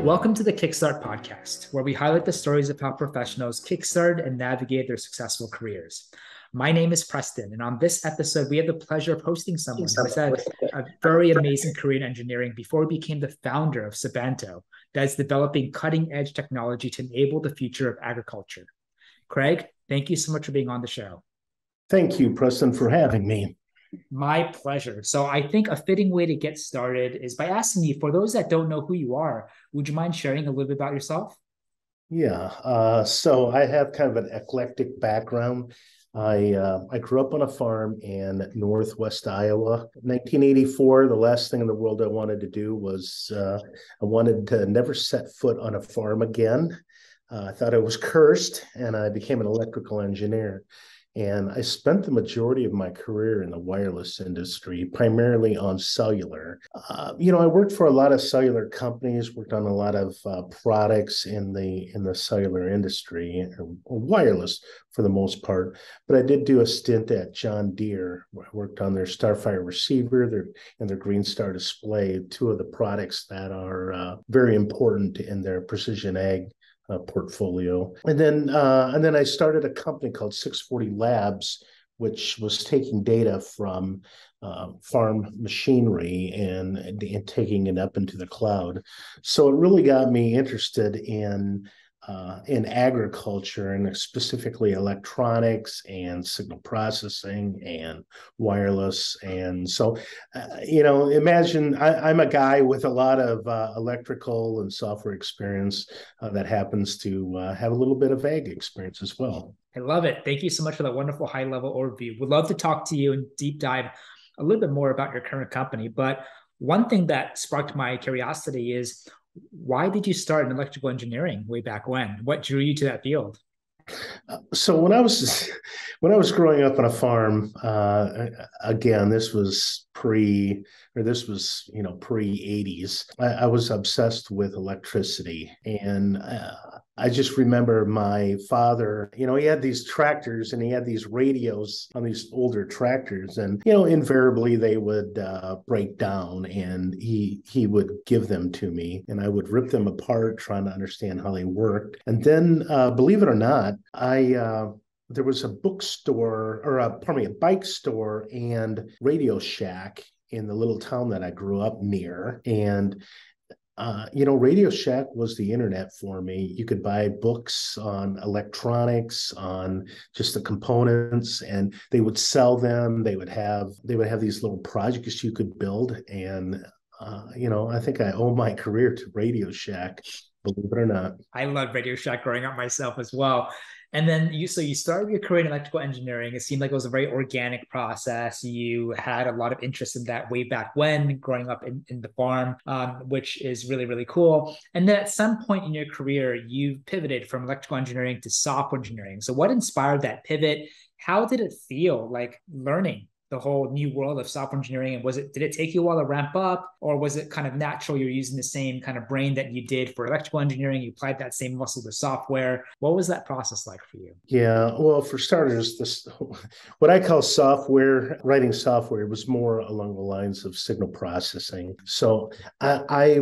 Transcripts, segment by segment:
Welcome to the Kickstart podcast, where we highlight the stories of how professionals kickstart and navigate their successful careers. My name is Preston, and on this episode, we have the pleasure of hosting someone who has had a very amazing career in engineering before he became the founder of Sabanto, that is developing cutting-edge technology to enable the future of agriculture. Craig, thank you so much for being on the show. Thank you, Preston, for having me. My pleasure. So I think a fitting way to get started is by asking you, for those that don't know who you are, would you mind sharing a little bit about yourself? So I have kind of an eclectic background. I grew up on a farm in Northwest Iowa. 1984, the last thing in the world I wanted to do was I wanted to never set foot on a farm again. I thought I was cursed, and I became an electrical engineer. And I spent the majority of my career in the wireless industry, primarily on cellular. I worked for a lot of cellular companies, worked on a lot of products in the cellular industry, or wireless for the most part. But I did do a stint at John Deere, where I worked on their Starfire receiver, and their Green Star display, two of the products that are very important in their precision ag portfolio. And then I started a company called 640 Labs, which was taking data from farm machinery and taking it up into the cloud. So it really got me interested in agriculture, and specifically electronics and signal processing and wireless. And so, imagine I'm a guy with a lot of electrical and software experience that happens to have a little bit of ag experience as well. I love it. Thank you so much for that wonderful high level overview. Would love to talk to you and deep dive a little bit more about your current company. But one thing that sparked my curiosity is, why did you start in electrical engineering way back when? What drew you to that field? So when I was growing up on a farm, again, this was pre 80s. I was obsessed with electricity, and I just remember my father. He had these tractors and he had these radios on these older tractors, and invariably they would break down, and he would give them to me, and I would rip them apart, trying to understand how they worked. And then, believe it or not, there was a bookstore, or a bike store and Radio Shack in the little town that I grew up near. And Radio Shack was the internet for me. You could buy books on electronics, on just the components, and they would sell them. They would have these little projects you could build, and I think I owe my career to Radio Shack, believe it or not. I loved Radio Shack growing up myself as well. And then you started your career in electrical engineering. It seemed like it was a very organic process. You had a lot of interest in that way back when, growing up in the farm, which is really, really cool. And then at some point in your career, you pivoted from electrical engineering to software engineering. So what inspired that pivot? How did it feel like learning the whole new world of software engineering? And did it take you a while to ramp up, or was it kind of natural? You're using the same kind of brain that you did for electrical engineering. You applied that same muscle to software. What was that process like for you? Yeah, well, for starters, this what I call writing software was more along the lines of signal processing. So I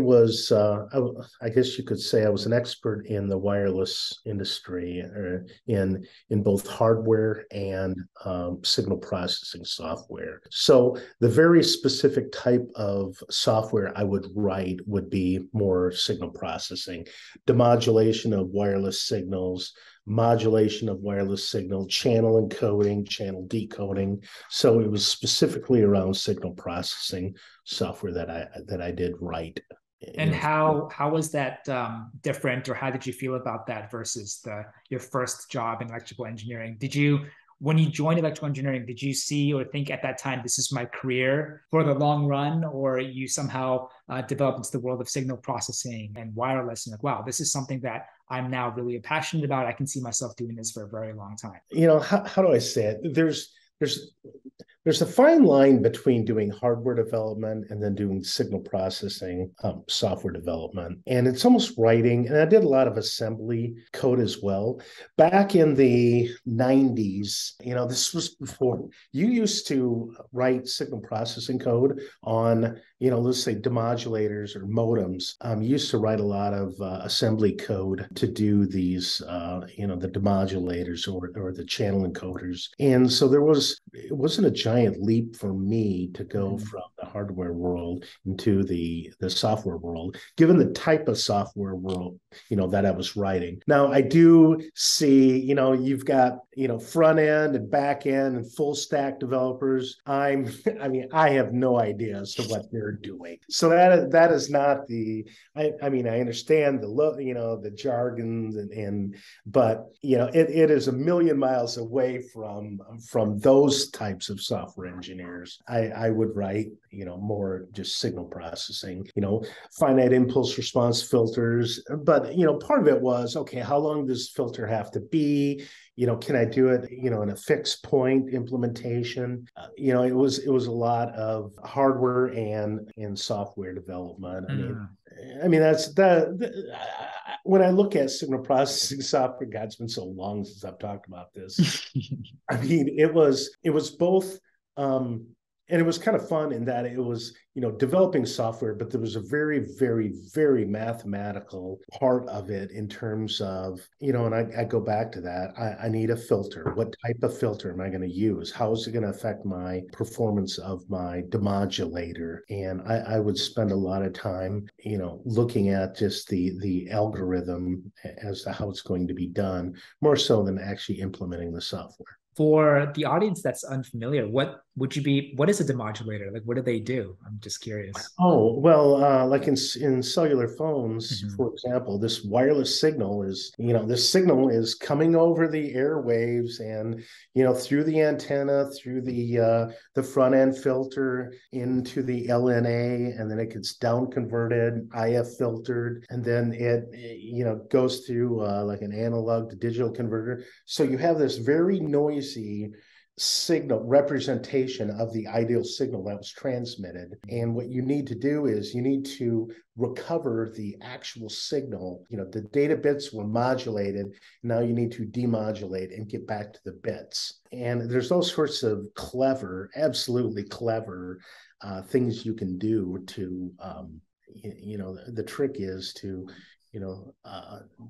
guess you could say I was an expert in the wireless industry, or in both hardware and signal processing software. So the very specific type of software I would write would be more signal processing, demodulation of wireless signals, modulation of wireless signal, channel encoding, channel decoding. So it was specifically around signal processing software that I did write. And how was that different, or how did you feel about that versus your first job in electrical engineering? When you joined electrical engineering, did you see or think at that time, this is my career for the long run, or you somehow developed into the world of signal processing and wireless, and like, wow, this is something that I'm now really passionate about. I can see myself doing this for a very long time. How do I say it? There's there's a fine line between doing hardware development and then doing signal processing software development. And it's almost writing, and I did a lot of assembly code as well. Back in the 90s, this was before you used to write signal processing code on, let's say demodulators or modems. You used to write a lot of assembly code to do these, the demodulators or the channel encoders. And so it wasn't a giant leap for me to go from the hardware world into the software world, given the type of software world, that I was writing. Now, I do see, you've got, front end and back end and full stack developers. I have no idea as to what they're doing. So that is not I understand the jargons but it is a million miles away from those types of software engineers. I would write, more just signal processing, finite impulse response filters. But, part of it was, okay, how long does filter have to be? Can I do it, in a fixed point implementation? It was a lot of hardware and software development. That's when I look at signal processing software, God, it's been so long since I've talked about this. It was both, and it was kind of fun in that it was, developing software, but there was a very, very, very mathematical part of it in terms of, and I go back to that. I need a filter. What type of filter am I going to use? How is it going to affect my performance of my demodulator? And I would spend a lot of time, looking at just the algorithm as to how it's going to be done, more so than actually implementing the software. For the audience that's unfamiliar, what is a demodulator? Like, what do they do? I'm just curious. Oh, well, like in cellular phones, for example, this wireless signal is, this signal is coming over the airwaves and, through the antenna, through the front end filter into the LNA, and then it gets down converted, IF filtered, and then it, goes through like an analog to digital converter. So you have this very noisy signal representation of the ideal signal that was transmitted. And what you need to do is you need to recover the actual signal. The data bits were modulated. Now you need to demodulate and get back to the bits. And there's all sorts of absolutely clever things you can do to, the trick is to,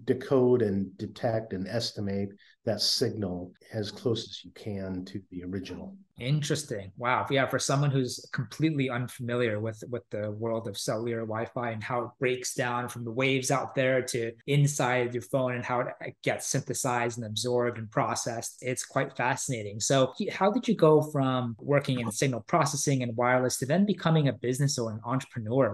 decode and detect and estimate that signal as close as you can to the original. Interesting. Wow. Yeah, for someone who's completely unfamiliar with the world of cellular Wi-Fi and how it breaks down from the waves out there to inside your phone and how it gets synthesized and absorbed and processed, it's quite fascinating. So how did you go from working in signal processing and wireless to then becoming a business or an entrepreneur?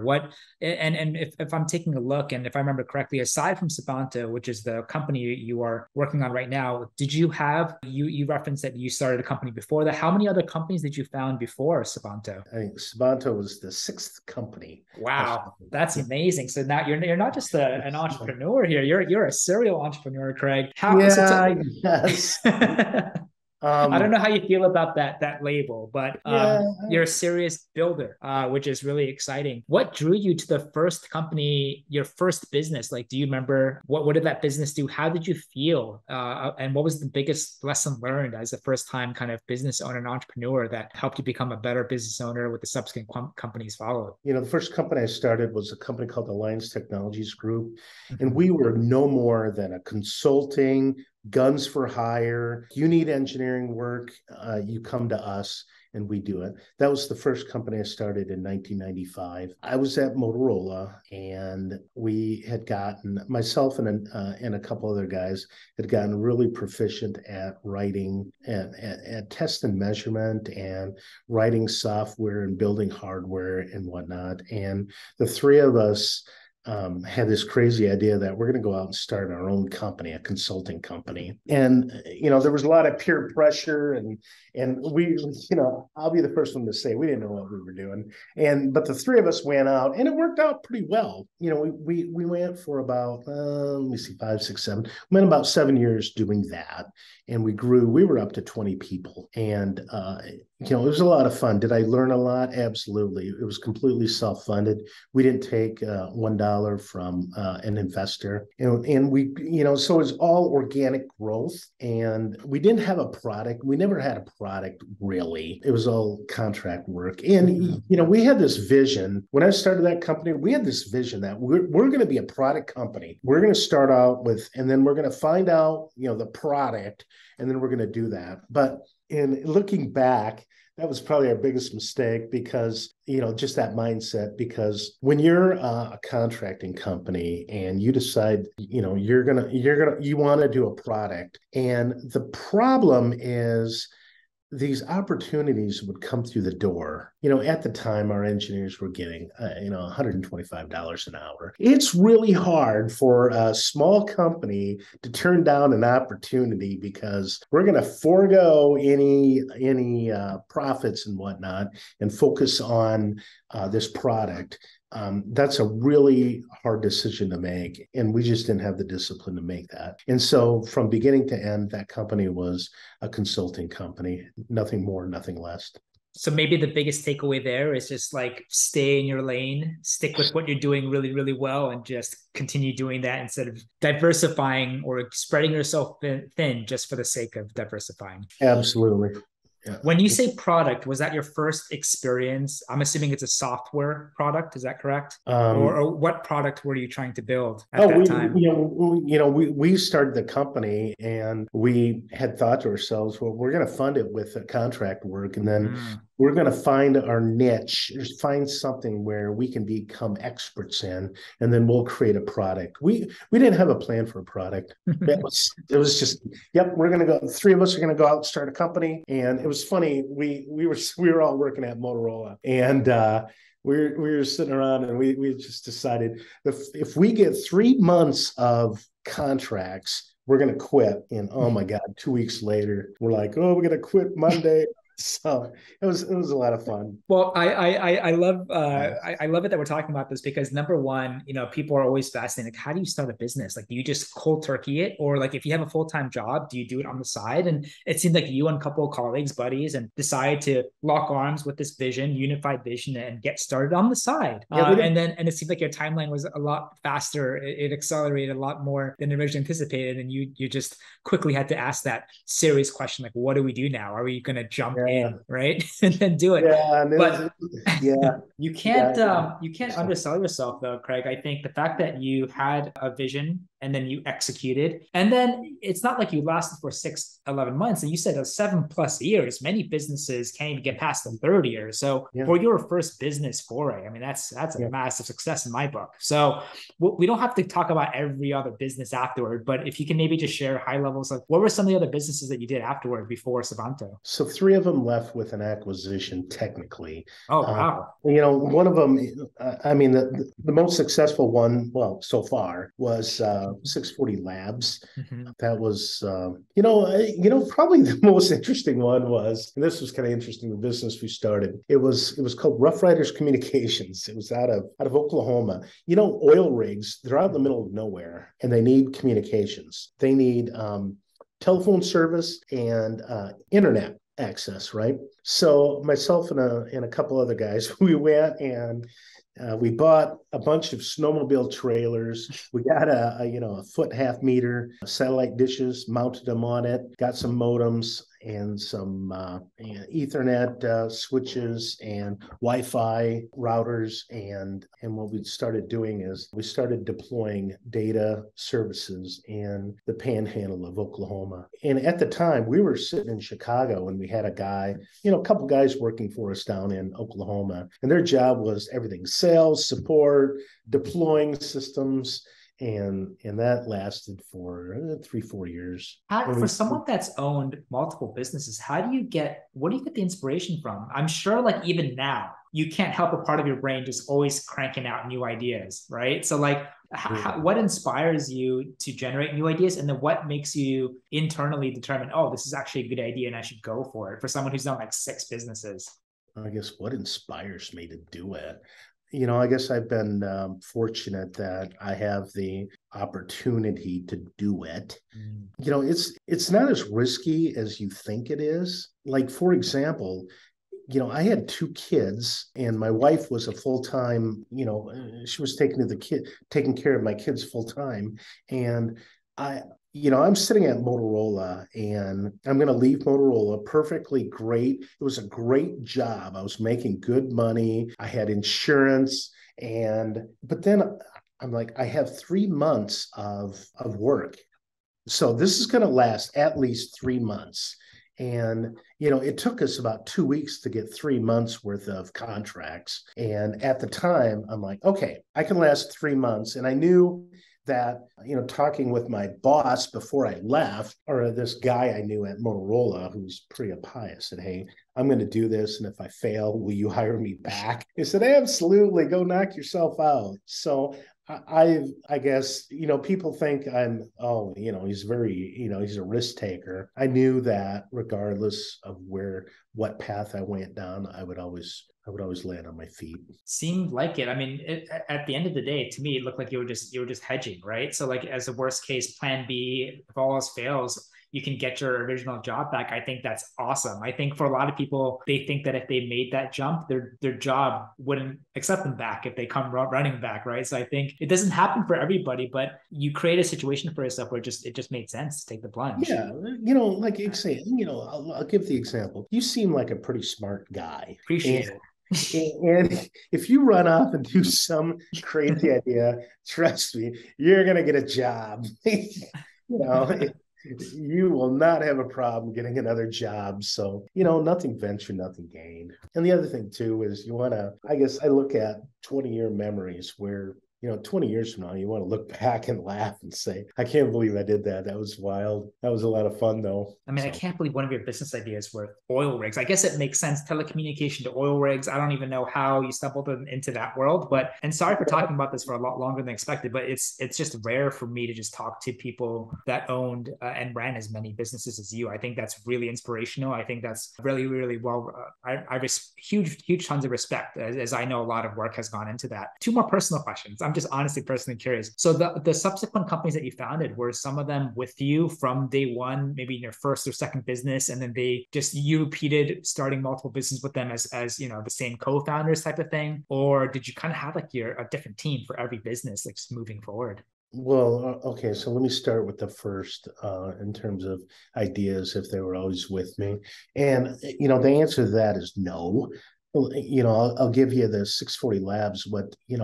And if I'm taking a look, and if I remember correctly, aside from Sabanto, which is the company you are working on right now, did you referenced that you started a company before that? How many other companies did you found before Sabanto? I think Sabanto was the 6th company. Wow, that's amazing. So now you're not just an entrepreneur here. You're a serial entrepreneur, Craig. Yes. I don't know how you feel about that label, but you're a serious builder, which is really exciting. What drew you to the first company, your first business? Like, do you remember what did that business do? How did you feel? And what was the biggest lesson learned as a first time kind of business owner and entrepreneur that helped you become a better business owner with the subsequent companies followed? The first company I started was a company called Alliance Technologies Group, and we were no more than a consulting, guns for hire. You need engineering work, you come to us and we do it. That was the first company I started in 1995. I was at Motorola, and we had gotten, myself and a couple other guys had gotten really proficient at writing at test and measurement and writing software and building hardware and whatnot. And the three of us had this crazy idea that we're going to go out and start our own company, a consulting company. And, there was a lot of peer pressure and we, I'll be the first one to say we didn't know what we were doing. But the three of us went out and it worked out pretty well. We went for about, 5, 6, 7, we went about 7 years doing that. And we grew, we were up to 20 people. And it was a lot of fun. Did I learn a lot? Absolutely. It was completely self-funded. We didn't take $1 from an investor, and we, so it was all organic growth. And we didn't have a product. We never had a product really. It was all contract work. And we had this vision when I started that company. We had this vision that we're going to be a product company. We're going to start out with, and then we're going to find out, the product, and then we're going to do that. But in looking back, that was probably our biggest mistake because, just that mindset, because when you're a contracting company and you decide, you want to do a product, and the problem is these opportunities would come through the door. At the time, our engineers were getting, $125 an hour. It's really hard for a small company to turn down an opportunity because we're going to forego any profits and whatnot and focus on this product. That's a really hard decision to make. And we just didn't have the discipline to make that. And so from beginning to end, that company was a consulting company, nothing more, nothing less. So maybe the biggest takeaway there is just like stay in your lane, stick with what you're doing really, really well, and just continue doing that instead of diversifying or spreading yourself thin just for the sake of diversifying. Absolutely. Yeah. When you say product, was that your first experience? I'm assuming it's a software product. Is that correct? Or what product were you trying to build at that time? We started the company and we had thought to ourselves, well, we're going to fund it with contract work, and then we're going to find our niche, find something where we can become experts in, and then we'll create a product. We didn't have a plan for a product. It was just, yep, we're going to go. Three of us are going to go out and start a company, and it was funny. We were all working at Motorola, and we were sitting around, and we just decided if we get 3 months of contracts, we're going to quit. And oh my God, 2 weeks later, we're like, oh, we're going to quit Monday. So it was a lot of fun. Well, I love I love it that we're talking about this because number one, people are always fascinated. Like, how do you start a business? Like, do you just cold turkey it, or like if you have a full-time job, do you do it on the side? And it seemed like you and a couple of colleagues, buddies, and decide to lock arms with this vision, unified vision, and get started on the side. And it seemed like your timeline was a lot faster. It accelerated a lot more than originally anticipated, and you just quickly had to ask that serious question, like, what do we do now? Are we going to jump in, right? And then do it. But you can't undersell yourself though, Craig. I think the fact that you had a vision and then you executed, and then it's not like you lasted for 11 months, and you said 7+ years. Many businesses can't even get past the 3rd year. So for your first business foray, I mean, that's a massive success in my book. So we don't have to talk about every other business afterward, but if you can maybe just share high levels of what were some of the other businesses that you did afterward before Savanta? So 3 of them left with an acquisition, technically. Oh, wow. One of them, I mean, the most successful one, well, so far, was 640 Labs. That was, probably the most interesting one was, and this was kind of interesting, the business we started. It was called Rough Riders Communications. It was out of Oklahoma. Oil rigs, they're out in the middle of nowhere, and they need communications. They need telephone service and internet access, right? So myself and a couple other guys, we went and we bought a bunch of snowmobile trailers. We got a 1.5 meter satellite dishes, mounted them on it, got some modems and some Ethernet switches and Wi-Fi routers. And what we started doing is we started deploying data services in the panhandle of Oklahoma. And at the time, we were sitting in Chicago and we had a guy, a couple guys working for us down in Oklahoma. And their job was everything: sales, support, deploying systems. And that lasted for 3-4 years. For someone that's owned multiple businesses, what do you get the inspiration from? I'm sure like even now, you can't help a part of your brain just always cranking out new ideas, right? So like what inspires you to generate new ideas? And then what makes you internally determine, oh, this is actually a good idea and I should go for it, for someone who's done like 6 businesses? I guess what inspires me to do it I guess I've been fortunate that I have the opportunity to do it. Mm. It's not as risky as you think it is. Like, for example, I had two kids, and my wife was a full time. She was taking care of my kids full time, and I. I'm sitting at Motorola and I'm going to leave Motorola perfectly great. It was a great job. I was making good money. I had insurance. But then I'm like, I have 3 months of work. So this is going to last at least 3 months. And, it took us about 2 weeks to get 3 months worth of contracts. And at the time, I'm like, okay, I can last 3 months. And I knew that, talking with my boss before I left, or this guy I knew at Motorola who's pretty pious, said, hey, I'm going to do this. And if I fail, will you hire me back? He said, absolutely, go knock yourself out. So I guess, people think he's a risk taker. I knew that regardless of what path I went down, I would always land on my feet. Seemed like it. I mean, at the end of the day, to me, it looked like you were just hedging, right? So like as a worst case plan B, if all else fails, you can get your original job back. I think that's awesome. I think for a lot of people, they think that if they made that jump, their job wouldn't accept them back if they come running back, right? So I think it doesn't happen for everybody, but you create a situation for yourself where it just made sense to take the plunge. Yeah, like you say, I'll give the example. You seem like a pretty smart guy, Appreciate and it. and if you run off and do some crazy idea, trust me, you're gonna get a job. know, you will not have a problem getting another job. So, nothing venture, nothing gain. And the other thing too is I guess I look at 20-year memories where 20 years from now, you want to look back and laugh and say, I can't believe I did that. That was wild. That was a lot of fun, though. I mean, I can't believe one of your business ideas were oil rigs. I guess it makes sense, telecommunication to oil rigs. I don't even know how you stumbled into that world, and sorry for talking about this for a lot longer than expected, but it's just rare for me to just talk to people that owned and ran as many businesses as you. I think that's really inspirational. I think that's really, really well. I huge tons of respect as I know a lot of work has gone into that. Two more personal questions. I'm just honestly personally curious. So the subsequent companies that you founded, were some of them with you from day one, maybe in your first or second business, and then you repeated starting multiple businesses with them as the same co-founders type of thing? Or did you kind of have like a different team for every business, like just moving forward? Well, okay, so let me start with the first in terms of ideas, if they were always with me. And, the answer to that is no. I'll give you the 640 Labs,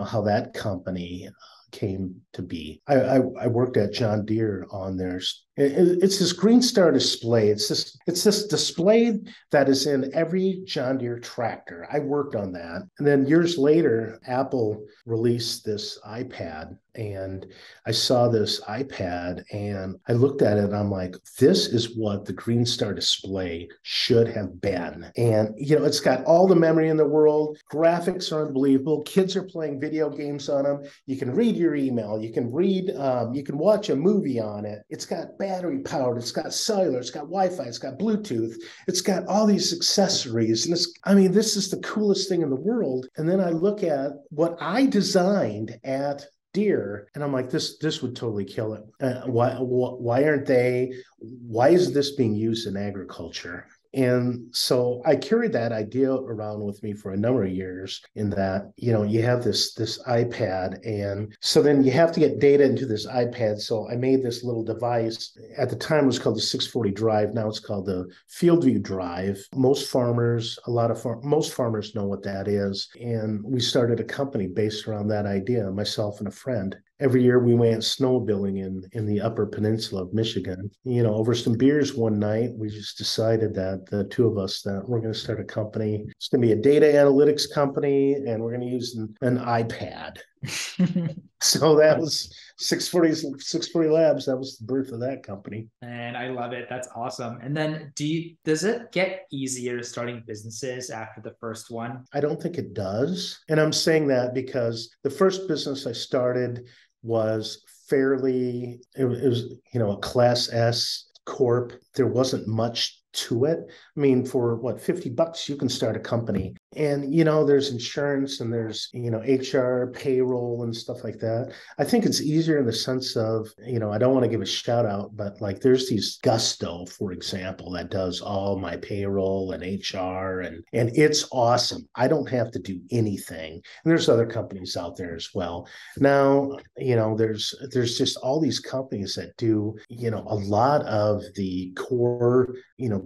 how that company came to be. I worked at John Deere on theirs. It's this Green Star display. It's this display that is in every John Deere tractor. I worked on that. And then years later, Apple released this iPad, and I saw this iPad and I looked at it and I'm like, this is what the Green Star display should have been. And, it's got all the memory in the world. Graphics are unbelievable. Kids are playing video games on them. You can read your email. You can watch a movie on it. It's got battery powered. It's got cellular. It's got Wi-Fi. It's got Bluetooth. It's got all these accessories. And this is the coolest thing in the world. And then I look at what I designed at Deere, and I'm like, this would totally kill it. Why is this being used in agriculture? And so I carried that idea around with me for a number of years, in that, you have this iPad. And so then you have to get data into this iPad. So I made this little device. At the time, it was called the 640 Drive. Now it's called the FieldView Drive. Most farmers know what that is. And we started a company based around that idea, myself and a friend. Every year we went snowmobiling in the Upper Peninsula of Michigan. Over some beers one night, we just decided that the two of us, that we're going to start a company. It's going to be a data analytics company, and we're going to use an iPad. So that was 640 Labs. That was the birth of that company. And I love it. That's awesome. And then does it get easier starting businesses after the first one? I don't think it does. And I'm saying that because the first business I started was it was a Class S corp. There wasn't much to it. I mean, for $50, you can start a company. And, there's insurance and there's, HR, payroll and stuff like that. I think it's easier in the sense of, I don't want to give a shout out, but like there's these Gusto, for example, that does all my payroll and HR and it's awesome. I don't have to do anything. And there's other companies out there as well. Now, there's just all these companies that do, a lot of the core,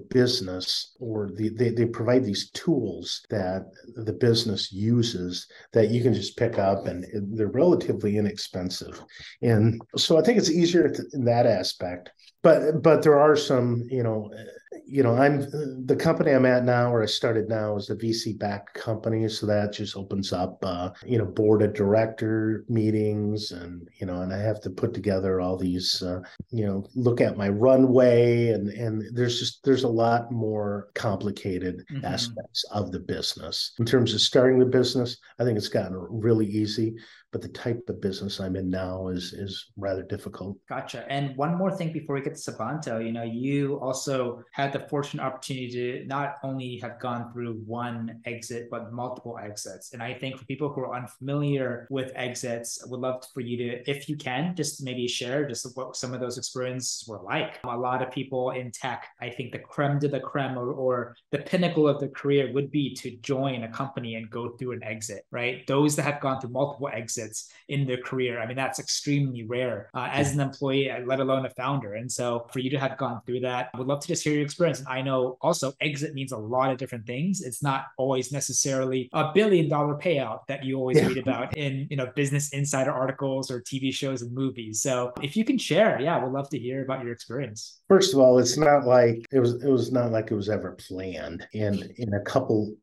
business, or they provide these tools that the business uses that you can just pick up, and they're relatively inexpensive. And so I think it's easier in that aspect. But there are some, I'm the company I'm at now, or I started now, is a VC backed company. So that just opens up, board of director meetings, and I have to put together all these, look at my runway, and there's a lot more complicated aspects of the business. In terms of starting the business, I think it's gotten really easy, but the type of business I'm in now is rather difficult. Gotcha. And one more thing before we get to Sabanto, you also had the fortunate opportunity to not only have gone through one exit, but multiple exits. And I think for people who are unfamiliar with exits, I would love for you to, if you can, just maybe share just what some of those experiences were like. A lot of people in tech, I think the creme de la creme, or the pinnacle of their career would be to join a company and go through an exit, right? Those that have gone through multiple exits in their career, I mean, that's extremely rare as an employee, let alone a founder. And so for you to have gone through that, I would love to just hear your experience. And I know also exit means a lot of different things. It's not always necessarily $1 billion payout that you always read about in, Business Insider articles or TV shows and movies. So if you can share, yeah, we'd love to hear about your experience. First of all, it's not like it was not like it was ever planned. And in a couple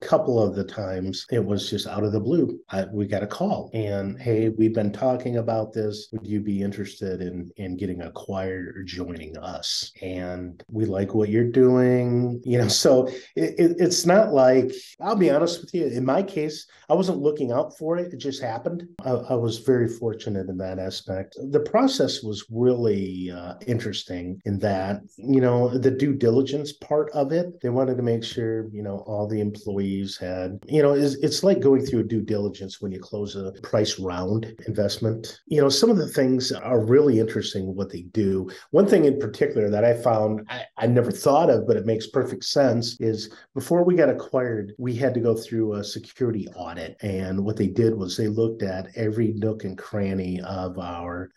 of the times, it was just out of the blue. We got a call, and hey, we've been talking about this. Would you be interested in getting acquired or joining us? And we like what you're doing. So it's not like, I'll be honest with you, in my case, I wasn't looking out for it. It just happened. I was very fortunate in that aspect. The process was really interesting in that, the due diligence part of it, they wanted to make sure, all the employees had, it's like going through a due diligence when you close a price round investment. Some of the things are really interesting what they do. One thing in particular that I found I never thought of, but it makes perfect sense, is before we got acquired, we had to go through a security audit. And what they did was they looked at every nook and cranny of our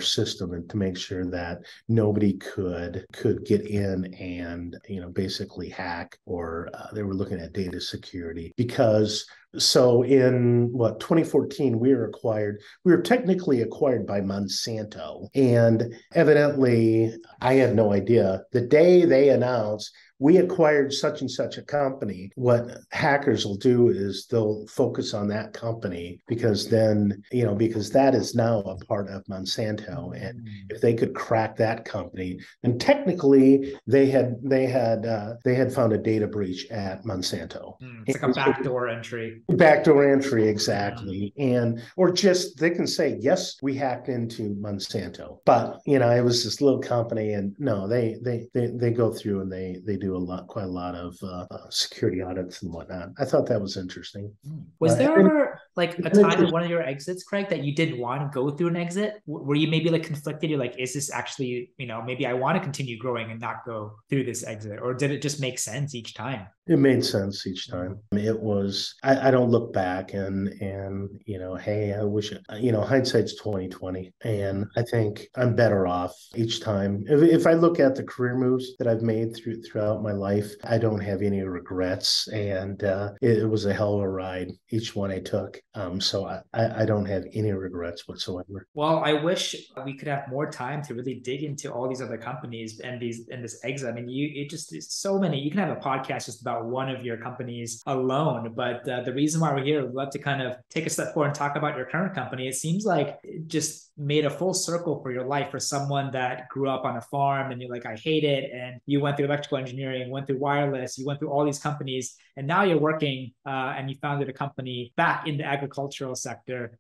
system, and to make sure that nobody could get in and, basically hack, or they were looking at data security. Because so in 2014, we were technically acquired by Monsanto. And evidently, I had no idea. The day they announced, we acquired such and such a company, what hackers will do is they'll focus on that company, because then, because that is now a part of Monsanto. And if they could crack that company, then technically they had found a data breach at Monsanto. It's like a backdoor entry. Backdoor entry, exactly. And, or just, they can say, yes, we hacked into Monsanto. But, it was this little company, and no, they go through and they do quite a lot of security audits and whatnot. I thought that was interesting. Was there ever like a time in one of your exits, Craig, that you didn't want to go through an exit? Were you maybe like conflicted? You're like, is this actually, maybe I want to continue growing and not go through this exit? Or did it just make sense each time? It made sense each time. It was, I don't look back and hey, I wish it, hindsight's 2020. And I think I'm better off each time. If I look at the career moves that I've made throughout my life, I don't have any regrets. And it was a hell of a ride, each one I took. So I don't have any regrets whatsoever. Well, I wish we could have more time to really dig into all these other companies and this exit. I mean, it's so many. You can have a podcast just about one of your companies alone. But the reason why we're here, we'd love to kind of take a step forward and talk about your current company. It seems like it just made a full circle for your life, for someone that grew up on a farm and you're like, I hate it. And you went through electrical engineering, went through wireless, you went through all these companies, and now you're working and you founded a company back in the agricultural sector.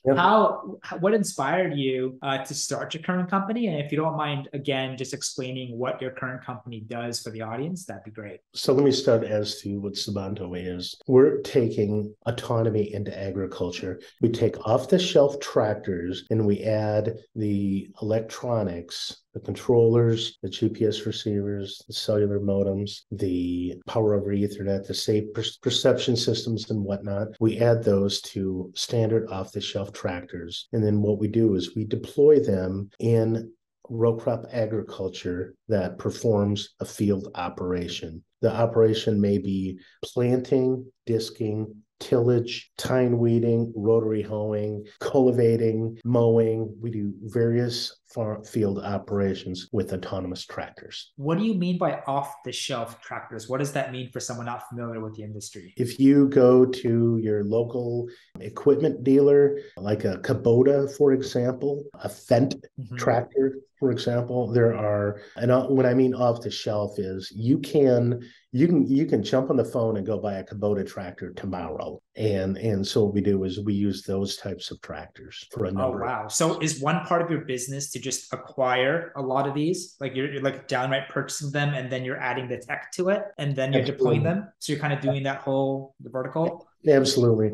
Yeah. What inspired you to start your current company? And if you don't mind, again, just explaining what your current company does for the audience, that'd be great. So let me start as to what Sabanto is. We're taking autonomy into agriculture. We take off-the-shelf tractors and we add the electronics, the controllers, the GPS receivers, the cellular modems, the power over Ethernet, the safe perception systems and whatnot. We add those to standard off-the-shelf tractors. And then what we do is we deploy them in row crop agriculture that performs a field operation. The operation may be planting, disking, tillage, tine weeding, rotary hoeing, cultivating, mowing. We do various farm field operations with autonomous tractors. What do you mean by off-the-shelf tractors? What does that mean for someone not familiar with the industry? If you go to your local equipment dealer, like a Kubota, for example, a Fendt tractor, for example, there are, and when I mean off the shelf is you can jump on the phone and go buy a Kubota tractor tomorrow. And so what we do is we use those types of tractors for a Oh number of. wow. So is one part of your business to just acquire a lot of these? Like you're like downright purchasing them and then you're adding the tech to it and then you're deploying Absolutely. them. So you're kind of doing that whole vertical. Absolutely.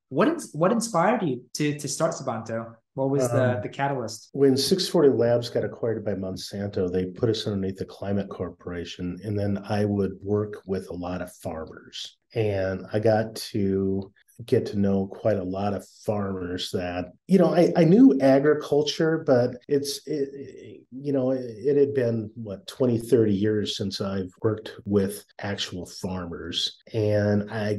What inspired you to start Sabanto? What was the catalyst? When 640 Labs got acquired by Monsanto, they put us underneath the Climate Corporation, and then I would work with a lot of farmers. And I got to get to know quite a lot of farmers that, I knew agriculture, but it had been, 20, 30 years since I've worked with actual farmers. And a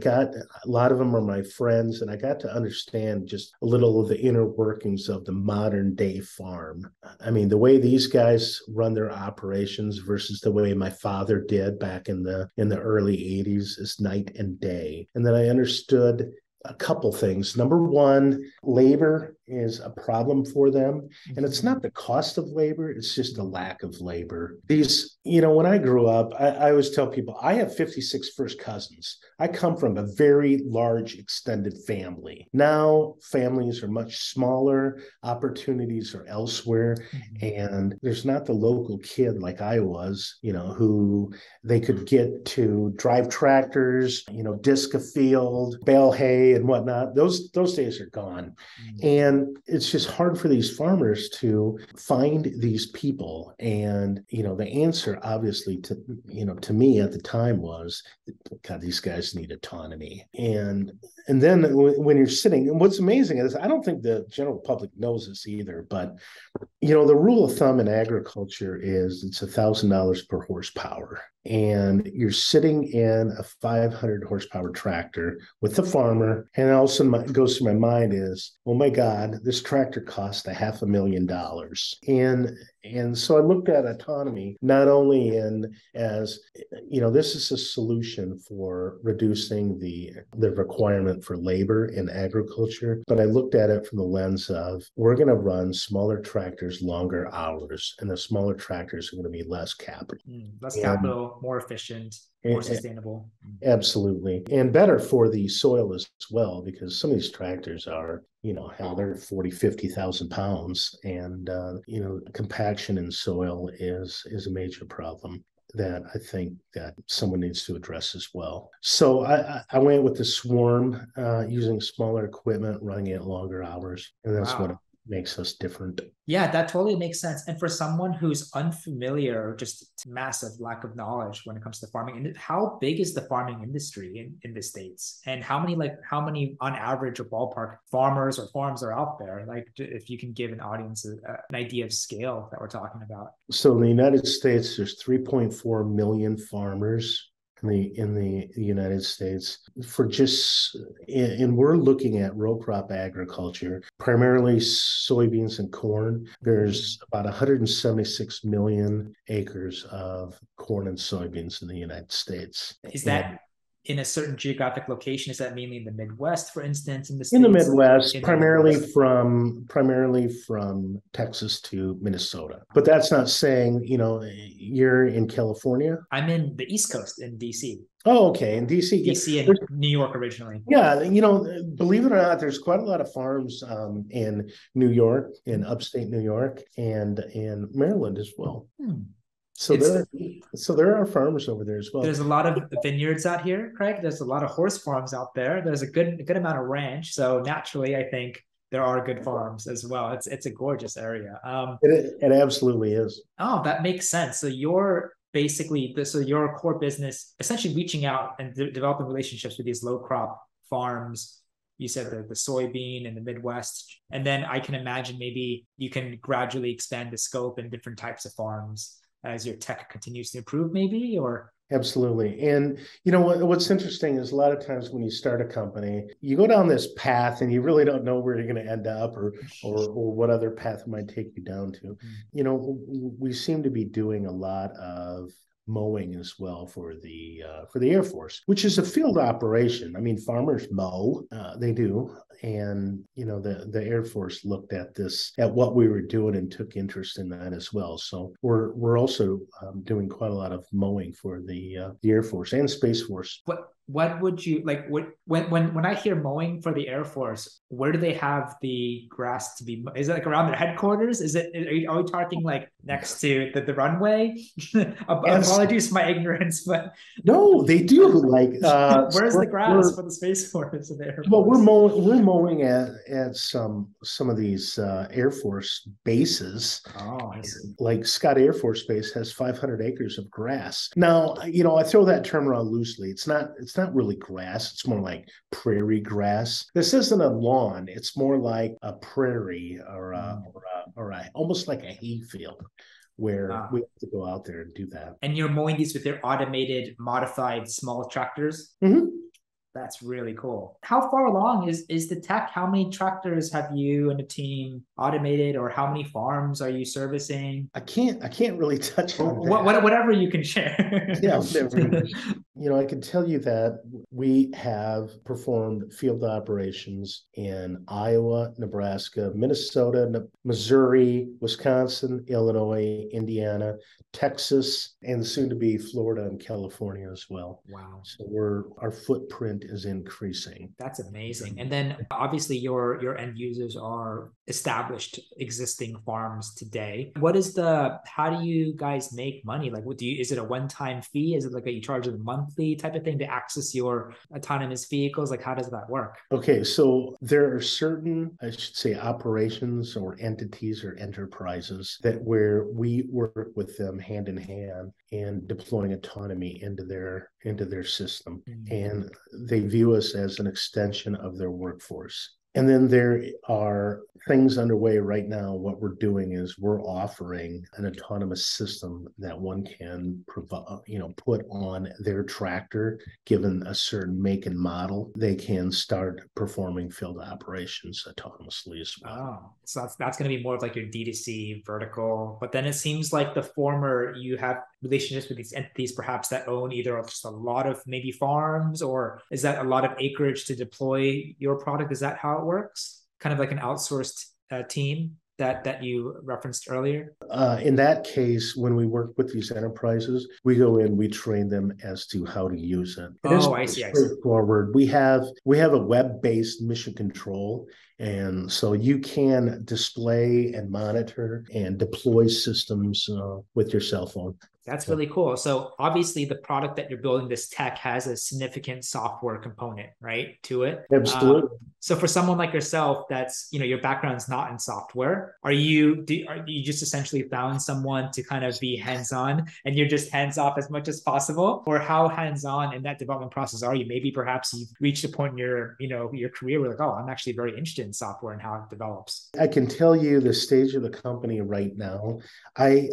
lot of them are my friends, and I got to understand just a little of the inner workings of the modern day farm. I mean, the way these guys run their operations versus the way my father did back in the early 80s is night and day. And then I understood a couple things. Number one, labor is a problem for them. And it's not the cost of labor, it's just the lack of labor. When I grew up, I always tell people I have 56 first cousins. I come from a very large extended family. Now families are much smaller, opportunities are elsewhere, and there's not the local kid like I was, who they could get to drive tractors, disc a field, bale hay and whatnot. Those days are gone. And it's just hard for these farmers to find these people. And, the answer obviously to me at the time was, God, these guys need autonomy. And then when you're sitting, and what's amazing is I don't think the general public knows this either, but the rule of thumb in agriculture is it's $1,000 per horsepower. And you're sitting in a 500 horsepower tractor with the farmer. And also goes through my mind is, oh my God, this tractor cost $500,000. And so I looked at autonomy not only as this is a solution for reducing the requirement for labor in agriculture, but I looked at it from the lens of we're going to run smaller tractors longer hours, and the smaller tractors are going to be less capital. Less capital, more efficient, more sustainable. Absolutely. And better for the soil as well, because some of these tractors are, they're 40, 50,000 pounds. And, compaction in soil is a major problem that I think that someone needs to address as well. So I went with the Swarm, using smaller equipment, running it longer hours. And that's what makes us different. Yeah, that totally makes sense. And for someone who's unfamiliar, just massive lack of knowledge when it comes to farming, and how big is the farming industry in the States? And how many on average or ballpark farmers or farms are out there? Like if you can give an audience an idea of scale that we're talking about. So in the United States, there's 3.4 million farmers in the United States and we're looking at row crop agriculture, primarily soybeans and corn. There's about 176 million acres of corn and soybeans in the United States. in a certain geographic location? Is that mainly in the Midwest, for instance, in the In the States? Midwest, In the Midwest. primarily from Texas to Minnesota. But that's not saying, you're in California. I'm in the East Coast in DC. Oh, okay. In DC, yeah. DC and New York originally. Yeah, believe it or not, there's quite a lot of farms in New York, in upstate New York, and in Maryland as well. So It's there are farmers over there as well. There's a lot of vineyards out here, Craig. There's a lot of horse farms out there. There's a good amount of ranch. So naturally, I think there are good farms as well. It's a gorgeous area. It absolutely is. Oh, that makes sense. So you're basically so your core business essentially reaching out and developing relationships with these low crop farms. You said the soybean in the Midwest, and then I can imagine maybe you can gradually expand the scope and different types of farms as your tech continues to improve, maybe, or Absolutely. And what's interesting is a lot of times when you start a company, you go down this path and you really don't know where you're going to end up or what other path it might take you down to. We seem to be doing a lot of mowing as well for the Air Force, which is a field operation. I mean, farmers mow, they do, and the Air Force looked at what we were doing and took interest in that as well. So we're also doing quite a lot of mowing for the Air Force and Space Force. What would you like? When I hear mowing for the Air Force, where do they have the grass to be? Is it like around their headquarters? Are we talking like next to the runway? Apologies for my ignorance, but no, they do. Like, where's the grass for the Space Force and the Air Force? Well, we're mowing at some of these Air Force bases. Oh, I see. Like Scott Air Force Base has 500 acres of grass. Now, I throw that term around loosely. It's not really grass. It's more like prairie grass. This isn't a lawn. It's more like a prairie or almost like a hay field where we have to go out there and do that. And you're mowing these with their automated, modified small tractors? Mm-hmm. That's really cool. How far along is the tech? How many tractors have you and the team automated, or how many farms are you servicing? I can't really touch on that. Whatever you can share. Yeah, whatever. I can tell you that we have performed field operations in Iowa, Nebraska, Minnesota, Missouri, Wisconsin, Illinois, Indiana, Texas, and soon to be Florida and California as well. Wow. So our footprint is increasing. That's amazing. And then obviously your end users are established existing farms today. How do you guys make money? Like, is it a one-time fee? Is it like you charge them monthly type of thing to access your autonomous vehicles? Like, how does that work? Okay, so there are certain, I should say, operations or entities or enterprises where we work with them hand in hand and deploying autonomy into their system. Mm-hmm. And they view us as an extension of their workforce. And then there are things underway right now. What we're doing is we're offering an autonomous system that one can put on their tractor, given a certain make and model. They can start performing field operations autonomously as well. Oh, so that's going to be more of like your D2C vertical. But then it seems like the former, you have relationships with these entities perhaps that own either just a lot of maybe farms, or is that a lot of acreage to deploy your product? Is that how it works? Kind of like an outsourced team that you referenced earlier? In that case, when we work with these enterprises, we go in, we train them as to how to use it. I see. Straightforward. We have a web-based mission control, and so you can display and monitor and deploy systems with your cell phone. That's really cool. So obviously the product that you're building, this tech, has a significant software component, right, to it. Absolutely. So for someone like yourself, that's, your background's not in software, are you just essentially found someone to kind of be hands-on and you're just hands-off as much as possible? Or how hands-on in that development process are you? Maybe perhaps you've reached a point in your career where like, oh, I'm actually very interested in software and how it develops. I can tell you the stage of the company right now. I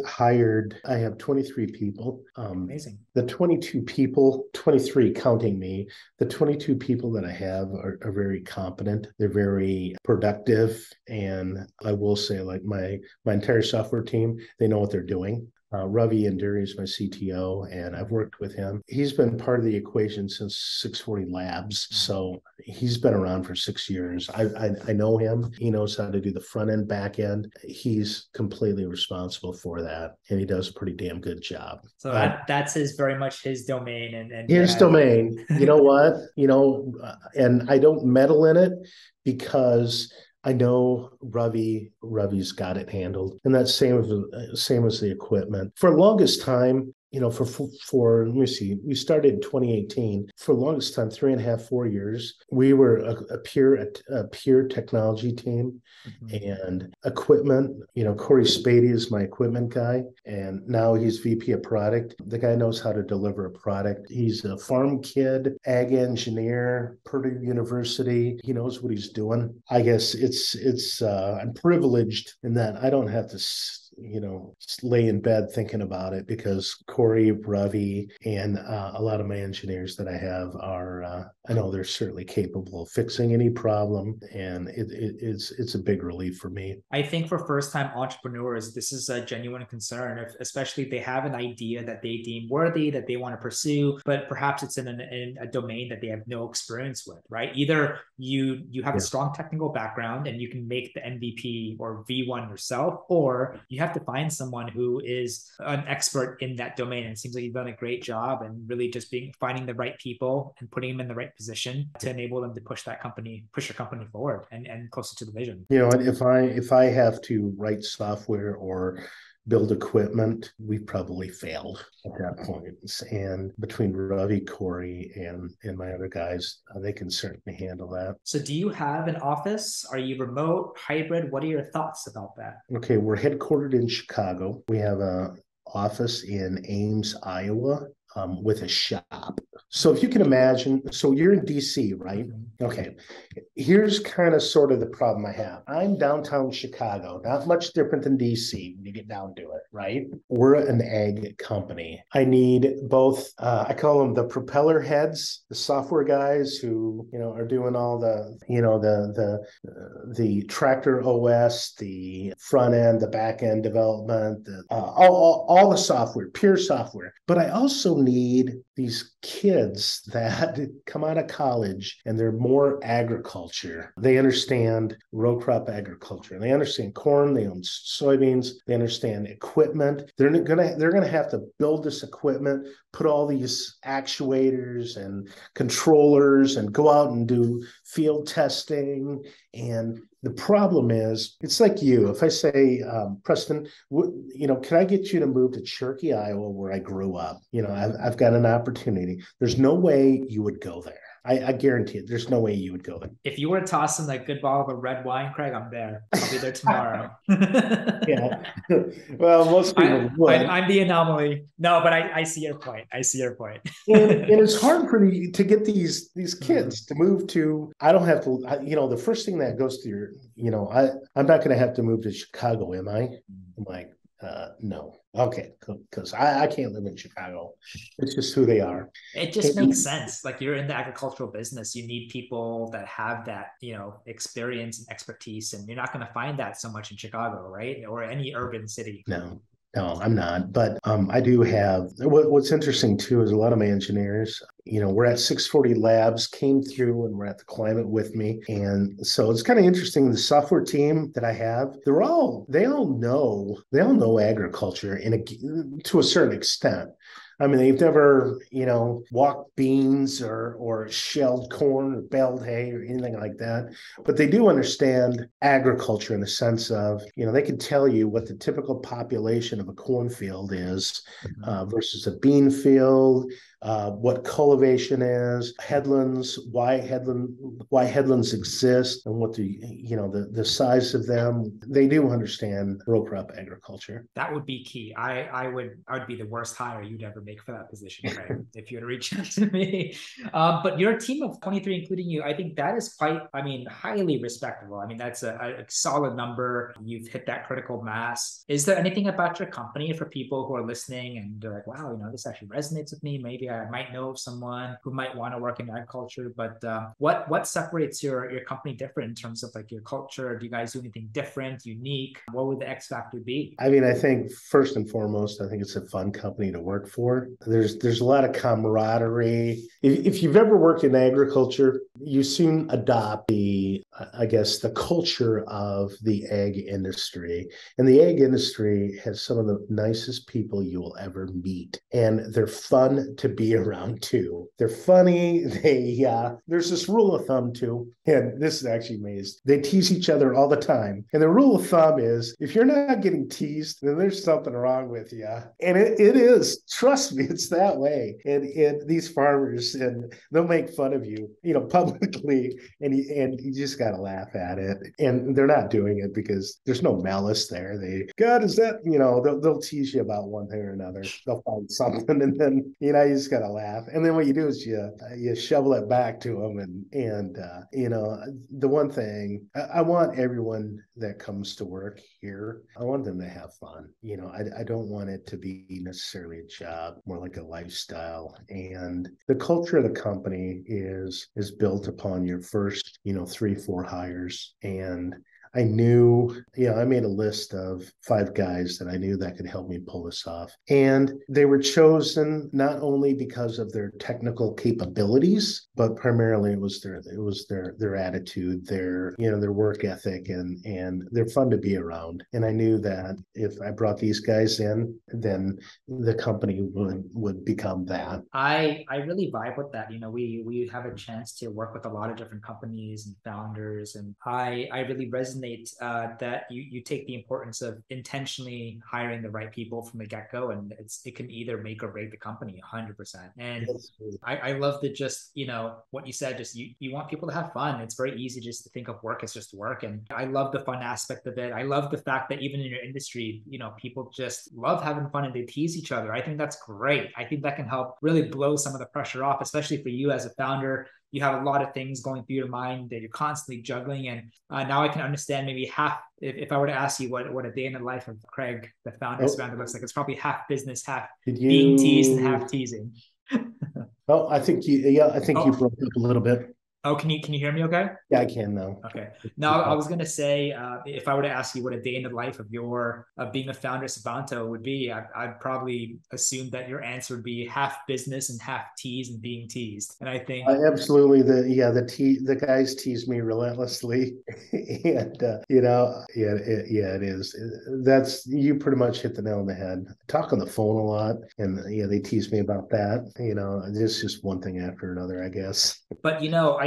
have 23 people. Amazing. The 23 counting me, the 22 people that I have are very competent. They're very productive. And I will say, like, my entire software team, they know what they're doing. Ravi Induri is my CTO, and I've worked with him. He's been part of the equation since 640 Labs, so he's been around for 6 years. I know him. He knows how to do the front end, back end. He's completely responsible for that, and he does a pretty damn good job. So that's his very much his domain, and his domain. You know what? And I don't meddle in it because I know Ravi's got it handled, and that's same as the equipment. For the longest time, for let me see, we started in 2018. For the longest time, 3.5, 4 years, we were a pure technology team. And equipment. Corey Spady is my equipment guy, and now he's VP of product. The guy knows how to deliver a product. He's a farm kid, ag engineer, Purdue University. He knows what he's doing. I guess I'm privileged in that I don't have to lay in bed thinking about it, because Corey, Ravi, and a lot of my engineers that I have are, I know they're certainly capable of fixing any problem, and it's a big relief for me. I think for first-time entrepreneurs, this is a genuine concern, especially if they have an idea that they deem worthy, that they want to pursue, but perhaps it's in a domain that they have no experience with, right? Either you have a strong technical background and you can make the MVP or V1 yourself, or you have to find someone who is an expert in that domain. And it seems like you've done a great job, and really just finding the right people and putting them in the right position to enable them to push your company forward and closer to the vision. If I have to write software or build equipment, we've probably failed at that point. And between Ravi, Corey, and my other guys, they can certainly handle that. So do you have an office? Are you remote, hybrid? What are your thoughts about that? Okay, we're headquartered in Chicago. We have an office in Ames, Iowa, with a shop. So if you can imagine, so you're in DC, right? Okay. Here's kind of sort of the problem I have. I'm downtown Chicago, not much different than DC when you get down to it, right? We're an ag company. I need both, I call them the propeller heads, the software guys who, are doing all the, the tractor OS, the front end, the back end development, all the software, pure software. But I also need these kids that come out of college and they're more agriculture. They understand row crop agriculture. They understand corn. They own soybeans. They understand equipment. They're gonna have to build this equipment, put all these actuators and controllers, and go out and do field testing. And the problem is, it's like you. If I say, Preston, can I get you to move to Cherokee, Iowa, where I grew up? I've got an opportunity. There's no way you would go there. I guarantee it. There's no way you would go there. If you were to toss in that good bottle of red wine, Craig, I'm there. I'll be there tomorrow. Yeah. Well, most people would. I'm the anomaly. No, but I see your point. I see your point. and it's hard for me to get these kids to move to. I don't have to. The first thing that goes through your. I'm not going to have to move to Chicago, am I? I'm like, no. Okay, because I can't live in Chicago. It's just who they are. It just makes sense. Like, you're in the agricultural business. You need people that have that, experience and expertise, and you're not going to find that so much in Chicago, right? Or any urban city. No, I'm not. But I do have, what's interesting too is a lot of my engineers, we're at 640 Labs, came through and were at the Climate with me. And so it's kind of interesting. The software team that I have, they all know agriculture to a certain extent. I mean, they've never, walked beans or shelled corn or baled hay or anything like that. But they do understand agriculture in the sense of, they can tell you what the typical population of a cornfield is versus a bean field, what cultivation is, headlands, why headlands exist, and what the size of them. They do understand row crop agriculture. That would be key. I would be the worst hire you'd ever make for that position, right? If you were to reach out to me. But your team of 23, including you, I think that is quite, highly respectable. I mean, that's a solid number. You've hit that critical mass. Is there anything about your company for people who are listening and they're like, wow, this actually resonates with me. Maybe I might know of someone who might want to work in agriculture. But what separates your company different in terms of like your culture? Do you guys do anything different, unique? What would the X factor be? I mean, I think first and foremost, I think it's a fun company to work for. There's a lot of camaraderie. If you've ever worked in agriculture, you soon adopt I guess, the culture of the ag industry. And the ag industry has some of the nicest people you will ever meet, and they're fun to be around too. They're funny. There's this rule of thumb too, and this is actually amazing. They tease each other all the time, and the rule of thumb is if you're not getting teased, then there's something wrong with you. And it is. Trust me, it's that way. And these farmers, and they'll make fun of you, publicly, and you just got to laugh at it. And they're not doing it because there's no malice there. God, is that, they'll tease you about one thing or another. They'll find something, and then, you just got to laugh. And then what you do is you shovel it back to them. And the one thing, I want everyone that comes to work here, I want them to have fun. I don't want it to be necessarily a job, more like a lifestyle. And the culture of the company is built upon your first, 3-4 hires. And I knew, I made a list of 5 guys that I knew that could help me pull this off. And they were chosen not only because of their technical capabilities, but primarily it was their attitude, their work ethic, and they're fun to be around. And I knew that if I brought these guys in, then the company would become that. I really vibe with that. We have a chance to work with a lot of different companies and founders, and I really resonate that you take the importance of intentionally hiring the right people from the get-go, and it can either make or break the company 100%. And I love that, just what you said, just you want people to have fun. It's very easy just to think of work as just work, and I love the fun aspect of it. I love the fact that even in your industry, people just love having fun and they tease each other. I think that's great. I think that can help really blow some of the pressure off, especially for you as a founder. You have a lot of things going through your mind that you're constantly juggling. And now I can understand maybe half, if I were to ask you what a day in the life of Craig, the founder's founder, looks like, it's probably half business, half being teased and half teasing. Oh, I think you broke up a little bit. Oh, can you hear me okay? Yeah, I can now. Okay. Now, I was going to say, if I were to ask you what a day in the life of being a founder of Savanto would be, I'd probably assume that your answer would be half business and half tease and being teased. And I think absolutely, the guys tease me relentlessly, and it is. That's, you pretty much hit the nail on the head. I talk on the phone a lot, and they tease me about that. It's just one thing after another, I guess. But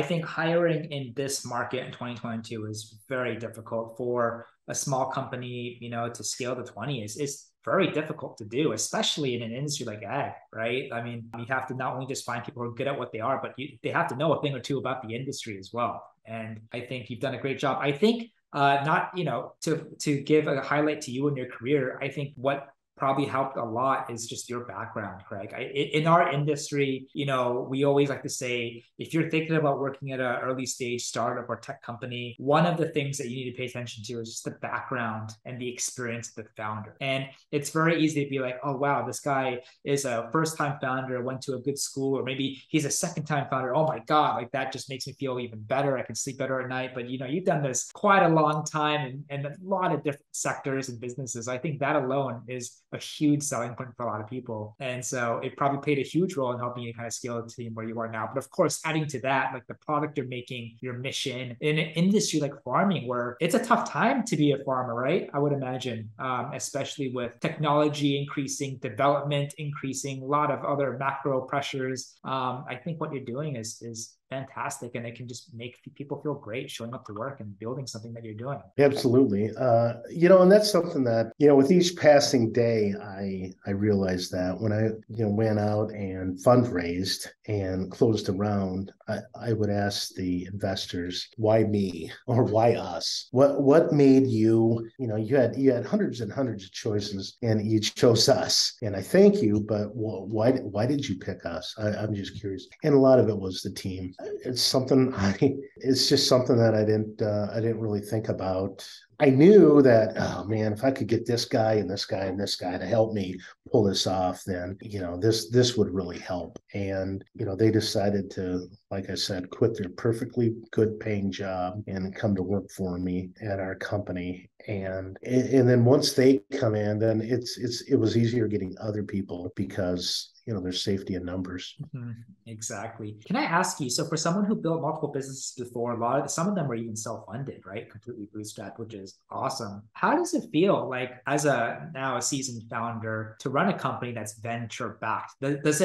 I think hiring in this market in 2022 is very difficult for a small company, to scale to 20 is very difficult to do, especially in an industry like ag, right? I mean, you have to not only just find people who are good at what they are, but they have to know a thing or two about the industry as well. And I think you've done a great job. I think to give a highlight to you in your career, I think what probably helped a lot is just your background, Craig. In our industry, we always like to say, if you're thinking about working at an early stage startup or tech company, one of the things that you need to pay attention to is just the background and the experience of the founder. And it's very easy to be like, oh, wow, this guy is a first-time founder, went to a good school, or maybe he's a second-time founder. Oh my God, like that just makes me feel even better. I can sleep better at night. But you've done this quite a long time and a lot of different sectors and businesses. I think that alone is a huge selling point for a lot of people. And so it probably played a huge role in helping you kind of scale the team where you are now. But of course, adding to that, like the product you're making, your mission in an industry like farming, where it's a tough time to be a farmer, right? I would imagine, especially with technology increasing, development increasing, a lot of other macro pressures. I think what you're doing is fantastic, and it can just make people feel great showing up to work and building something that you're doing. Absolutely. And that's something that, with each passing day, I realized that when I, went out and fundraised and closed a round, I would ask the investors, why me or why us? What made you, you had hundreds and hundreds of choices and you chose us. And I thank you, but why did you pick us? I'm just curious. And a lot of it was the team. It's just something that I didn't really think about. I knew that, oh man, if I could get this guy and this guy and this guy to help me pull this off, then, this would really help. And, they decided to, like I said, quit their perfectly good paying job and come to work for me at our company. And then once they come in, then it was easier getting other people because there's safety in numbers. Mm-hmm. Exactly. Can I ask you, so for someone who built multiple businesses before, some of them were even self-funded, right? Completely bootstrapped, which is awesome. How does it feel like as now a seasoned founder to run a company that's venture backed? Does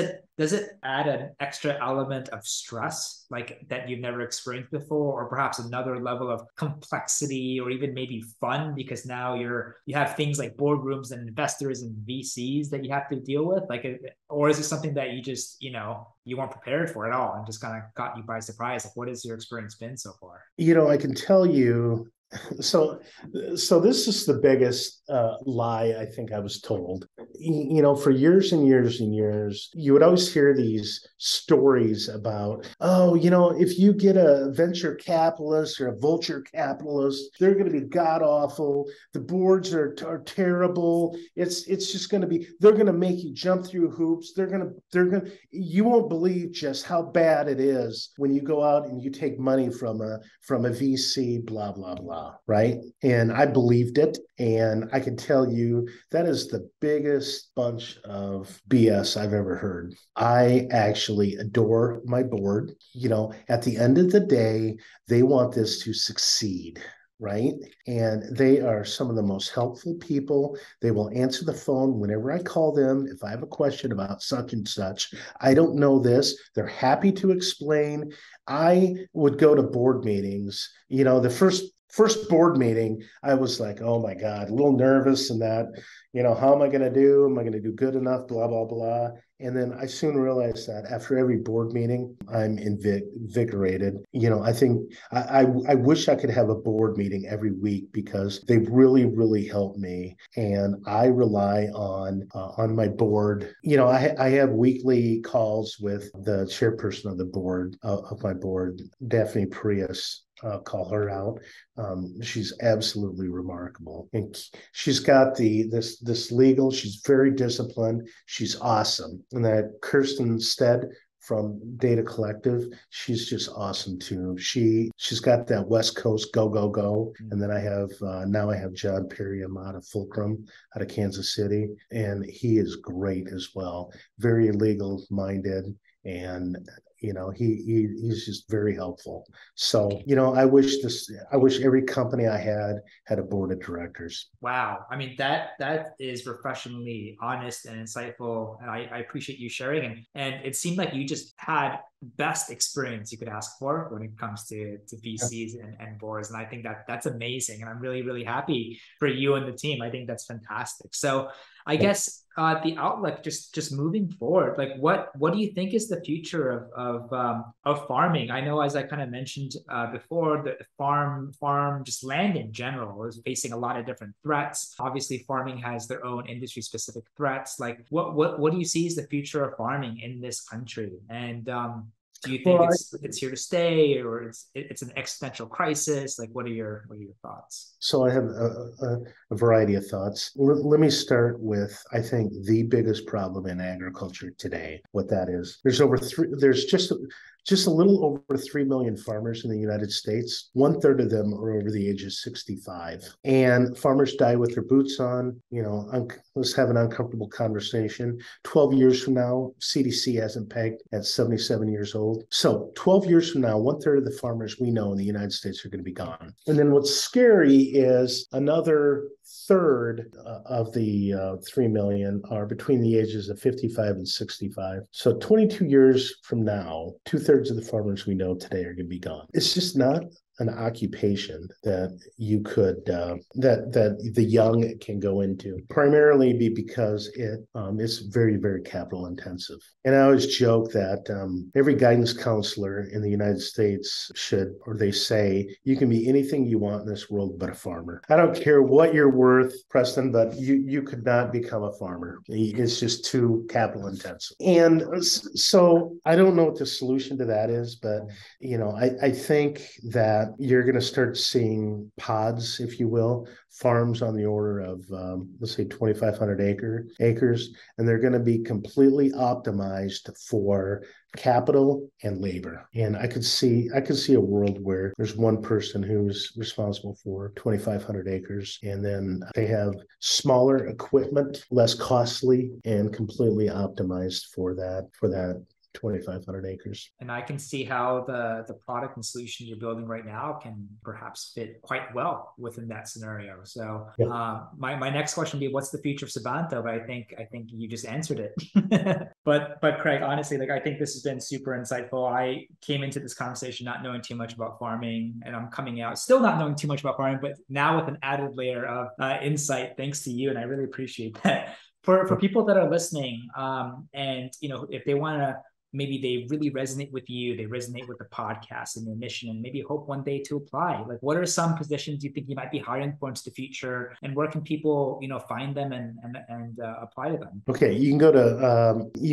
it add an extra element of stress like that you've never experienced before, or perhaps another level of complexity or even maybe fun because now you have things like boardrooms and investors and VCs that you have to deal with? Or is it something that you just, you weren't prepared for at all and just kind of caught you by surprise? Like, what has your experience been so far? I can tell you. So this is the biggest lie I think I was told. For years and years and years, you would always hear these stories about, if you get a venture capitalist or a vulture capitalist, they're going to be god awful. The boards are terrible. It's just going to be, they're going to make you jump through hoops. You won't believe just how bad it is when you go out and you take money from a VC, blah, blah, blah. Right. And I believed it. And I can tell you that is the biggest bunch of BS I've ever heard. I actually adore my board. At the end of the day, they want this to succeed. Right. And they are some of the most helpful people. They will answer the phone whenever I call them. If I have a question about such and such, I don't know this, they're happy to explain. I would go to board meetings. The first board meeting, I was like, oh my God, a little nervous and that, how am I going to do? Am I going to do good enough? Blah, blah, blah. And then I soon realized that after every board meeting, I'm invigorated. I think I wish I could have a board meeting every week because they really, really help me. And I rely on my board. I have weekly calls with the chairperson of the board, of my board, Daphne Prius. Call her out. She's absolutely remarkable, and she's got this legal. She's very disciplined. She's awesome. And that Kirsten Stead from Data Collective, she's just awesome too. She's got that West Coast go go go. And then I have John Perriam out of Fulcrum, out of Kansas City, and he is great as well. Very legal minded, and he's just very helpful. So I wish every company I had a board of directors. Wow. I mean, that is refreshingly honest and insightful. And I appreciate you sharing. And it seemed like you just had best experience you could ask for when it comes to VCs and boards. And I think that's amazing. And I'm really, really happy for you and the team. I think that's fantastic. So I guess the outlook, just moving forward, like what do you think is the future of farming? I know, as I kind of mentioned before, the farm, just land in general is facing a lot of different threats. Obviously, farming has their own industry specific threats. Like what do you see as the future of farming in this country? And do you think it's here to stay, or it's an existential crisis? Like, what are your thoughts? So I have a variety of thoughts. Let me start with, I think, the biggest problem in agriculture today. What that is, there's just a little over 3 million farmers in the United States. 1/3 of them are over the age of 65. And farmers die with their boots on. Let's have an uncomfortable conversation. 12 years from now, CDC hasn't pegged at 77 years old. So 12 years from now, 1/3 of the farmers we know in the United States are going to be gone. And then what's scary is another third of the 3 million are between the ages of 55 and 65. So 22 years from now, 2/3 of the farmers we know today are going to be gone. It's just not an occupation that you could that the young can go into, primarily because it's very, very capital intensive. And I always joke that every guidance counselor in the United States they say you can be anything you want in this world but a farmer. I don't care what you're worth, Preston, but you could not become a farmer. It's just too capital intensive. And so I don't know what the solution to that is, but I think that that you're going to start seeing pods, if you will, farms on the order of, let's say, 2,500 acres, and they're going to be completely optimized for capital and labor. And I could see a world where there's one person who's responsible for 2,500 acres, and then they have smaller equipment, less costly, and completely optimized for that 2,500 acres. And I can see how the product and solution you're building right now can perhaps fit quite well within that scenario. So Yep. My next question would be, what's the future of Sabanto? But I think you just answered it. but Craig, honestly, like I think this has been super insightful. I came into this conversation not knowing too much about farming, and I'm coming out still not knowing too much about farming, but now with an added layer of insight thanks to you, and I really appreciate that. For people that are listening, and if they want to, maybe they really resonate with you, they resonate with the podcast and your mission, and maybe hope one day to apply. Like, what are some positions you think you might be hiring for into the future, and where can people, find them and apply to them? Okay, you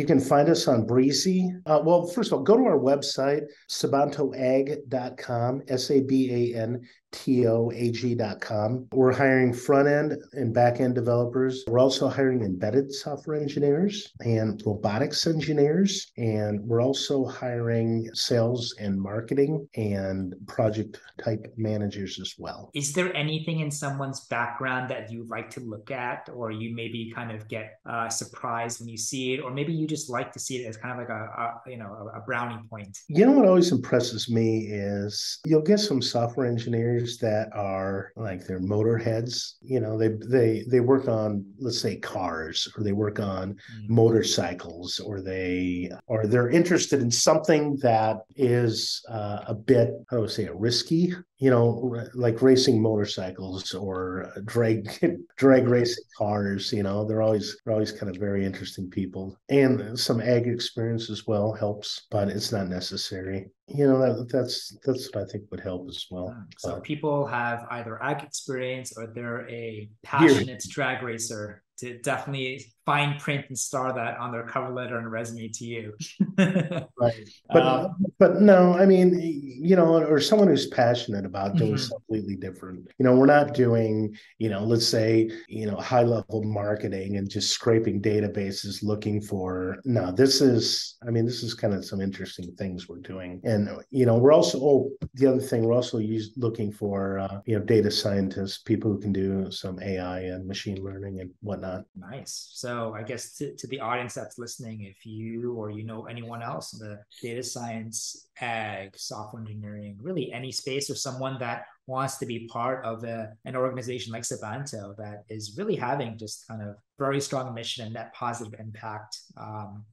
can find us on Breezy. Well, first of all, go to our website, sabantoag.com, SABANTOAG.com. We're hiring front end and back end developers. We're also hiring embedded software engineers and robotics engineers. And we're also hiring sales and marketing and project type managers as well. Is there anything in someone's background that you like to look at, or you maybe kind of get surprised when you see it, or maybe you just like to see it as kind of like a brownie point? What always impresses me is you'll get some software engineers that are like they're motorheads. They work on, let's say, cars, or they work on motorcycles, or they're interested in something that is a bit, how do I say it, risky, like racing motorcycles or drag racing cars. They're always kind of very interesting people, and some ag experience as well helps, but it's not necessary. That's what I think would help as well. So people have either ag experience or they're a passionate drag racer, to definitely fine print and star that on their cover letter and resume to you. Right. But no, I mean, or someone who's passionate about doing something completely different. We're not doing, let's say, high level marketing and just scraping databases looking for, no, this is kind of some interesting things we're doing. And, we're also, the other thing, we're also looking for, data scientists, people who can do some AI and machine learning and whatnot. Nice. So I guess to the audience that's listening, if you or anyone else in the data science, ag, software engineering, really any space, or someone that wants to be part of an organization like Sabanto that is really having just kind of very strong mission and that positive impact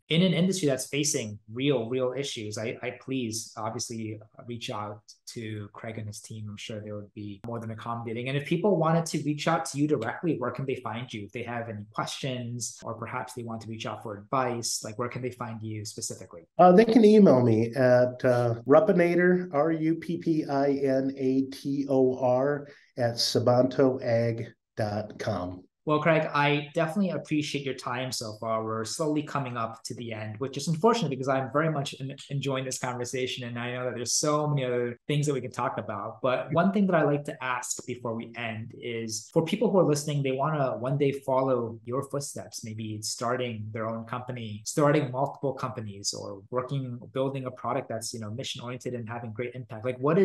in an industry that's facing real issues, I please obviously reach out to Craig and his team. I'm sure they would be more than accommodating. And if people wanted to reach out to you directly, where can they find you? If they have any questions, or perhaps they want to reach out for advice, like where can they find you specifically? They can email me at Ruppinator, RUPPINATOR at sabantoag.com. Well, Craig, I definitely appreciate your time so far. We're slowly coming up to the end, which is unfortunate because I'm very much enjoying this conversation. And I know that there's so many other things that we can talk about. But one thing that I like to ask before we end is, for people who are listening, they want to one day follow your footsteps, maybe starting their own company, starting multiple companies, or building a product that's, mission oriented and having great impact. Like what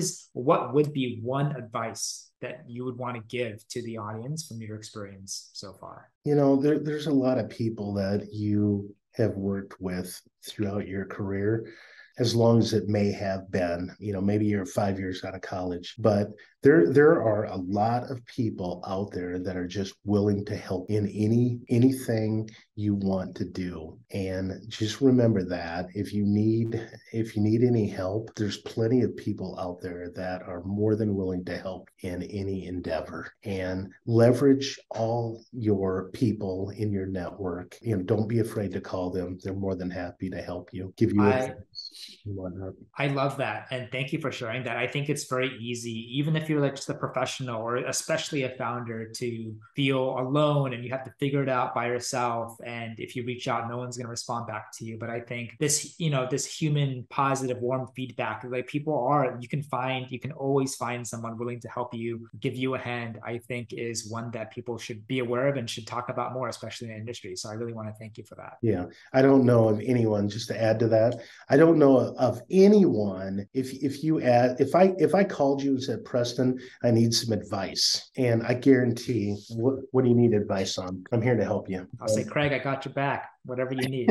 would be one advice that you would want to give to the audience from your experience so far? There's a lot of people that you have worked with throughout your career, as long as it may have been, maybe you're 5 years out of college, but there are a lot of people out there that are just willing to help in anything you want to do. And just remember that if you need any help, there's plenty of people out there that are more than willing to help in any endeavor. And leverage all your people in your network. Don't be afraid to call them. They're more than happy to help you, give you advice and whatnot. I love that. And thank you for sharing that. I think it's very easy, even if you're like just a professional or especially a founder to feel alone and you have to figure it out by yourself. And if you reach out, no one's going to respond back to you. But I think this, this human, positive, warm feedback, like you can always find someone willing to help you, give you a hand, I think is one that people should be aware of and should talk about more, especially in the industry. So I really want to thank you for that. Yeah. I don't know of anyone, just to add to that, I don't know of anyone, if I called you and said, Preston, I need some advice, and I guarantee, what do you need advice on? I'm here to help you. I'll say, Craig, I got your back, whatever you need.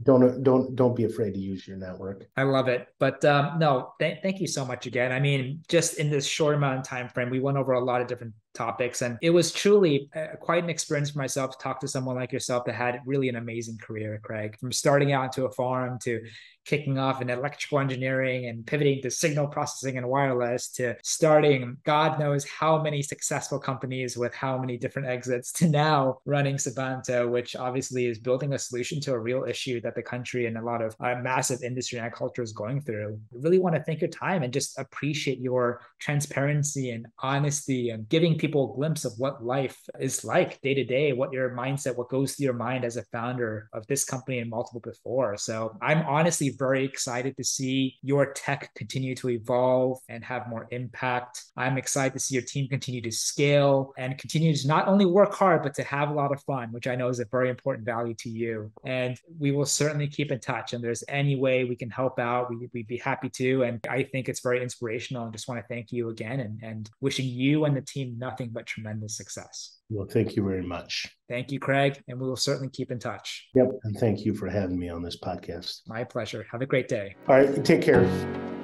Don't be afraid to use your network. I love it. But no, thank you so much again. I mean, just in this short amount of time frame, we went over a lot of different topics, and it was truly quite an experience for myself to talk to someone like yourself that had really an amazing career, Craig, from starting out into a farm to kicking off in electrical engineering and pivoting to signal processing and wireless to starting God knows how many successful companies with how many different exits to now running Savanto, which obviously is building a solution to a real issue that the country and a lot of massive industry and agriculture is going through. I really want to thank your time and just appreciate your transparency and honesty and giving people a glimpse of what life is like day to day, what your mindset, what goes through your mind as a founder of this company and multiple before. So I'm honestly very excited to see your tech continue to evolve and have more impact. I'm excited to see your team continue to scale and continue to not only work hard, but to have a lot of fun, which I know is a very important value to you. And we will certainly keep in touch. And there's any way we can help out, we'd be happy to. And I think it's very inspirational. And just want to thank you again and wishing you and the team nothing but tremendous success. Well, thank you very much. Thank you, Craig. And we will certainly keep in touch. Yep. And thank you for having me on this podcast. My pleasure. Have a great day. All right. Take care.